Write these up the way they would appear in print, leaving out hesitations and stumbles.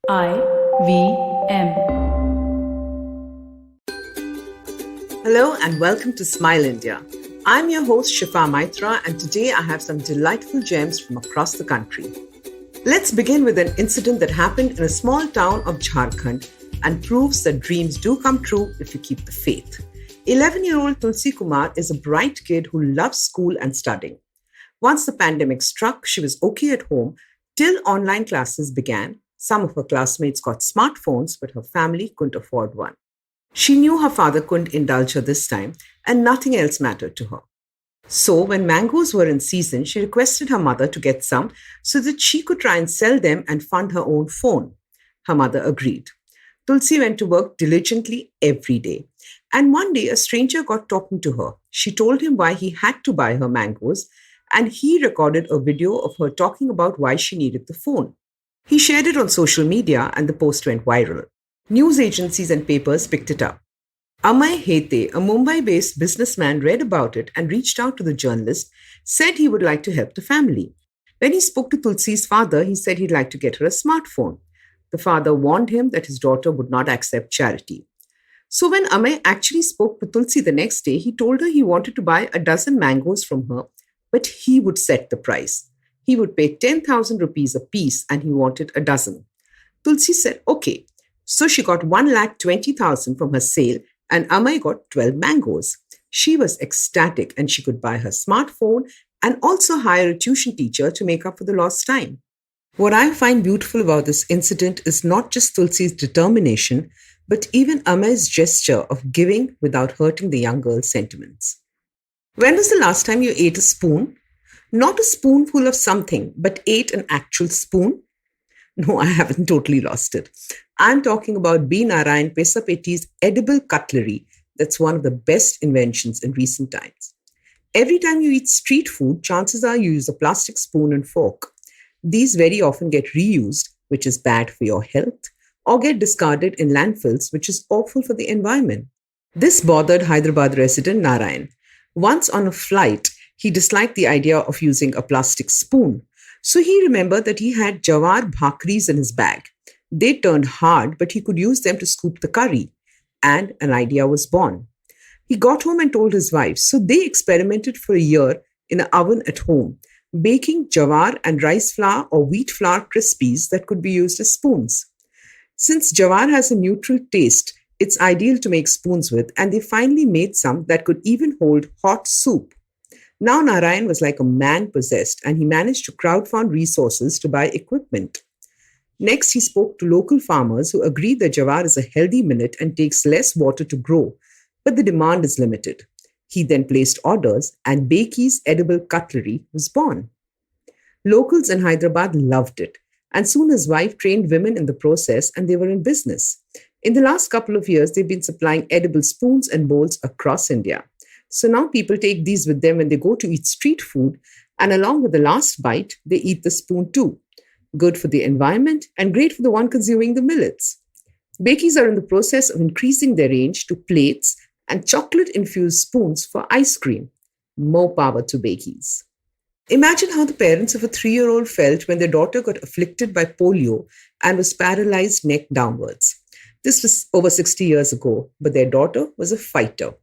IVM. Hello and welcome to Smile India. I'm your host ShifaMaitra, and today I have some delightful gems from across the country. Let's begin with an incident that happened in a small town of Jharkhand and proves that dreams do come true if you keep the faith. 11-year-old Tulsi Kumar is a bright kid who loves school and studying. Once the pandemic struck, she was okay at home till online classes began. Some of her classmates got smartphones, but her family couldn't afford one. She knew her father couldn't indulge her this time, and nothing else mattered to her. So, when mangoes were in season, she requested her mother to get some so that she could try and sell them and fund her own phone. Her mother agreed. Tulsi went to work diligently every day. And one day, a stranger got talking to her. She told him why he had to buy her mangoes, and he recorded a video of her talking about why she needed the phone. He shared it on social media, and the post went viral. News agencies and papers picked it up. Amey Hete, a Mumbai-based businessman, read about it and reached out to the journalist, said he would like to help the family. When he spoke to Tulsi's father, he said he'd like to get her a smartphone. The father warned him that his daughter would not accept charity. So when Amey actually spoke to Tulsi the next day, he told her he wanted to buy a dozen mangoes from her, but he would set the price. He would pay 10,000 rupees a piece and he wanted a dozen. Tulsi said, okay. So she got 1,20,000 from her sale and Amey got 12 mangoes. She was ecstatic and she could buy her smartphone and also hire a tuition teacher to make up for the lost time. What I find beautiful about this incident is not just Tulsi's determination, but even Amey's gesture of giving without hurting the young girl's sentiments. When was the last time you ate a spoon? Not a spoonful of something, but ate an actual spoon? No, I haven't totally lost it. I'm talking about B. Narayan Pesapetti's edible cutlery. That's one of the best inventions in recent times. Every time you eat street food, chances are you use a plastic spoon and fork. These very often get reused, which is bad for your health, or get discarded in landfills, which is awful for the environment. This bothered Hyderabad resident Narayan. Once on a flight, he disliked the idea of using a plastic spoon. So he remembered that he had jawar bhakris in his bag. They turned hard, but he could use them to scoop the curry. And an idea was born. He got home and told his wife. So they experimented for a year in an oven at home, baking jawar and rice flour or wheat flour crispies that could be used as spoons. Since jawar has a neutral taste, it's ideal to make spoons with, and they finally made some that could even hold hot soup. Now Narayan was like a man possessed, and he managed to crowdfund resources to buy equipment. Next, he spoke to local farmers who agreed that jawar is a healthy millet and takes less water to grow, but the demand is limited. He then placed orders, and Bakeys edible cutlery was born. Locals in Hyderabad loved it, and soon his wife trained women in the process, and they were in business. In the last couple of years, they've been supplying edible spoons and bowls across India. So now people take these with them when they go to eat street food, and along with the last bite, they eat the spoon too. Good for the environment and great for the one consuming the millets. Bakeys are in the process of increasing their range to plates and chocolate-infused spoons for ice cream. More power to Bakeys. Imagine how the parents of a 3-year-old felt when their daughter got afflicted by polio and was paralyzed neck downwards. This was over 60 years ago, but their daughter was a fighter.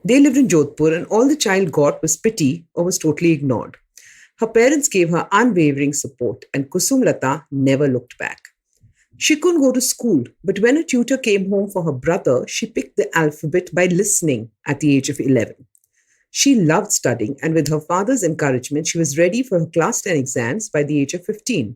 They lived in Jodhpur, and all the child got was pity or was totally ignored. Her parents gave her unwavering support, and Kusumlata never looked back. She couldn't go to school, but when a tutor came home for her brother, she picked the alphabet by listening at the age of 11. She loved studying, and with her father's encouragement, she was ready for her class 10 exams by the age of 15.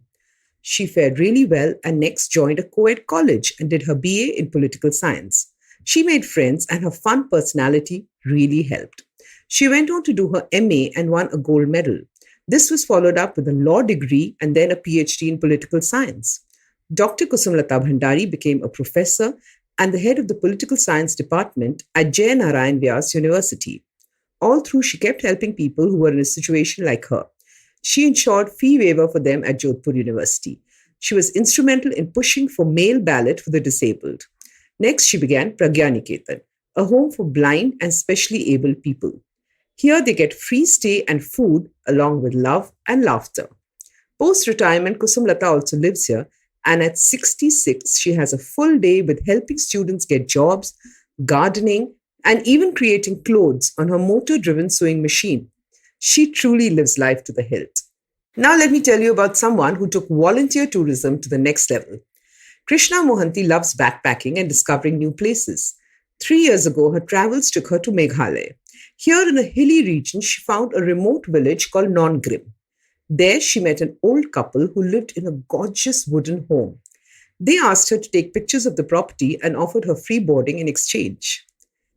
She fared really well and next joined a co-ed college and did her BA in political science. She made friends, and her fun personality really helped. She went on to do her MA and won a gold medal. This was followed up with a law degree and then a PhD in political science. Dr. Kusumlata Bhandari became a professor and the head of the political science department at Jai Narayan Vyas University. All through, she kept helping people who were in a situation like her. She ensured fee waiver for them at Jodhpur University. She was instrumental in pushing for male ballot for the disabled. Next, she began Pragya Niketan, a home for blind and specially able people. Here, they get free stay and food along with love and laughter. Post-retirement, Kusumlata also lives here And at 66, she has a full day with helping students get jobs, gardening, and even creating clothes on her motor-driven sewing machine. She truly lives life to the hilt. Now let me tell you about someone who took volunteer tourism to the next level. Krishna Mohanty loves backpacking and discovering new places. 3 years ago, her travels took her to Meghalaya. Here in a hilly region, she found a remote village called Nongrim. There, she met an old couple who lived in a gorgeous wooden home. They asked her to take pictures of the property and offered her free boarding in exchange.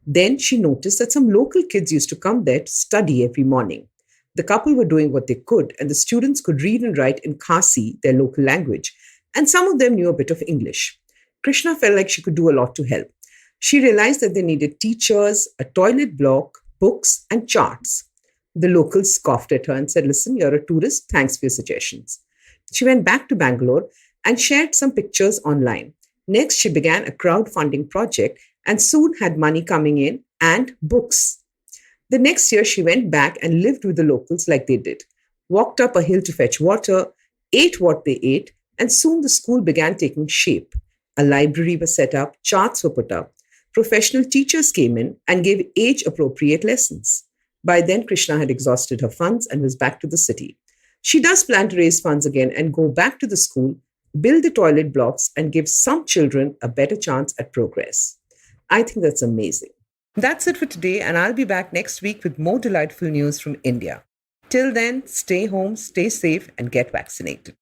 Then she noticed that some local kids used to come there to study every morning. The couple were doing what they could, and the students could read and write in Khasi, their local language, and some of them knew a bit of English. Krishna felt like she could do a lot to help. She realized that they needed teachers, a toilet block, books, and charts. The locals scoffed at her and said, "Listen, you're a tourist. Thanks for your suggestions." She went back to Bangalore and shared some pictures online. Next, she began a crowdfunding project and soon had money coming in and books. The next year, she went back and lived with the locals like they did, walked up a hill to fetch water, ate what they ate, and soon the school began taking shape. A library was set up, charts were put up, professional teachers came in and gave age-appropriate lessons. By then, Krishna had exhausted her funds and was back to the city. She does plan to raise funds again and go back to the school, build the toilet blocks, and give some children a better chance at progress. I think that's amazing. That's it for today, and I'll be back next week with more delightful news from India. Till then, stay home, stay safe, and get vaccinated.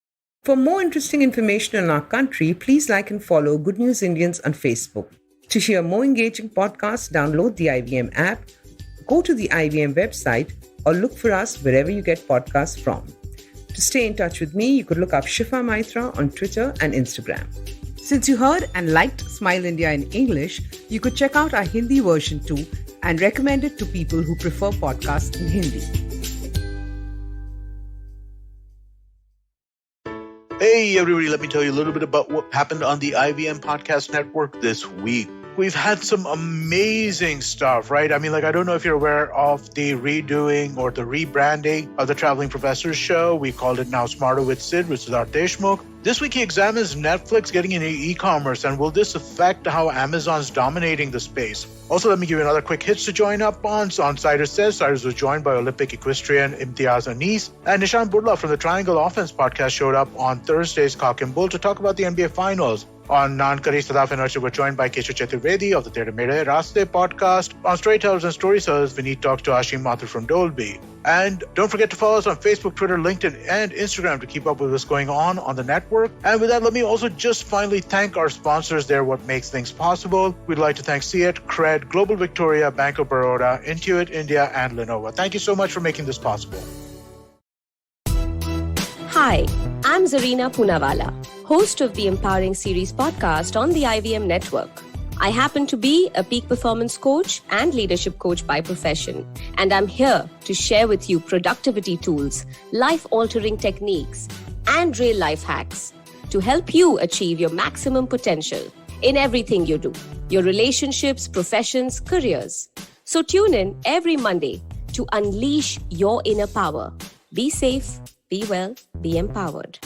For more interesting information on our country, please like and follow Good News Indians on Facebook. To hear more engaging podcasts, download the IVM app, go to the IVM website, or look for us wherever you get podcasts from. To stay in touch with me, you could look up ShifaMaitra on Twitter and Instagram. Since you heard and liked Smile India in English, you could check out our Hindi version too and recommend it to people who prefer podcasts in Hindi. Hey everybody, let me tell you a little bit about what happened on the IVM Podcast Network this week. We've had some amazing stuff, right? I mean, I don't know if you're aware of the redoing or the rebranding of the Traveling Professors show. We called it now Smarter with Sid, which is our Deshmukh. This week he examines Netflix getting into e-commerce and will this affect how Amazon's dominating the space. Also, let me give you another quick hits to join up on. So on Cider Says, Cyrus was joined by Olympic equestrian Imtiaz Anis, and Nishan Burla from the Triangle Offense podcast showed up on Thursday's Cock and Bull to talk about the NBA Finals. On Nankari, Sadaf and Archie were joined by Keshav Chaturvedi of the Tere Mere Raste podcast. On Storytellers and Storytellers, Vineet talks to Ashim Mathur from Dolby. And don't forget to follow us on Facebook, Twitter, LinkedIn, and Instagram to keep up with what's going on the network. And with that, let me also just finally thank our sponsors. They're what makes things possible. We'd like to thank Seat, Cred, Global Victoria, Bank of Baroda, Intuit India, and Lenovo. Thank you so much for making this possible. Hi, I'm Zarina Poonawalla, host of the Empowering Series podcast on the IVM network. I happen to be a peak performance coach and leadership coach by profession, and I'm here to share with you productivity tools, life-altering techniques, and real-life hacks to help you achieve your maximum potential in everything you do, your relationships, professions, careers. So tune in every Monday to unleash your inner power. Be safe, be well, be empowered.